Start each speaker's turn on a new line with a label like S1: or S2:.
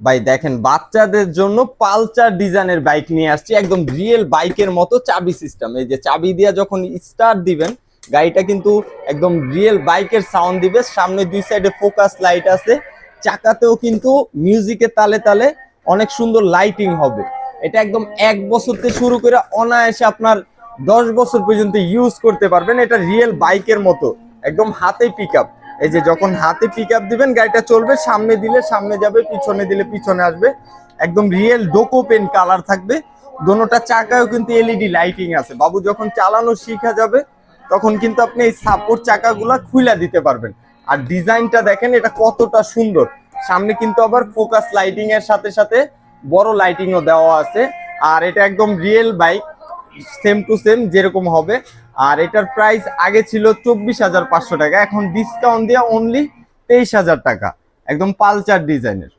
S1: ভাই দেখেন বাচ্চাদের জন্য পালচার ডিজাইনের বাইক নিয়ে আসছি, একদম রিয়েল বাইকের মতো চাবি সিস্টেম। এই যে চাবি দিয়ে যখন স্টার্ট দিবেন গাড়িটা কিন্তু একদম রিয়েল বাইকের সাউন্ড দিবে। সামনে দুই সাইডে ফোকাস লাইট আছে, চাকাতেও কিন্তু মিউজিকের তালে তালে অনেক সুন্দর লাইটিং হবে। এটা একদম 1 বছর থেকে শুরু করে অনায়াসে আপনার 10 বছর পর্যন্ত ইউজ করতে পারবেন। এটা রিয়েল বাইকের মতো একদম হাতে পিক আপ। এই যে যখন হাতে পিক আপ দিবেন গাড়িটা চলবে, সামনে দিলে সামনে যাবে, পিছনে দিলে পিছনে আসবে। একদম রিয়েল ডোকো পেন কালার থাকবে। দোনোটা চাকায়ও কিন্তু এলইডি লাইটিং আছে। বাবু যখন চালানো শিখা যাবে তখন কিন্তু আপনি এই সাপোর্ট চাকাগুলা খুলে দিতে পারবেন। আর ডিজাইনটা দেখেন এটা কতটা সুন্দর। সামনে কিন্তু আবার ফোকাস লাইটিং এর সাথে সাথে বড় লাইটিংও দেওয়া আছে। আর এটা একদম real bike, same to same যেরকম হবে। আর এটার প্রাইস আগে ছিল 24,500 টাকা, এখন ডিসকাউন্ট দিয়ে অনলি 23,000 টাকা, একদম পালচার ডিজাইনের।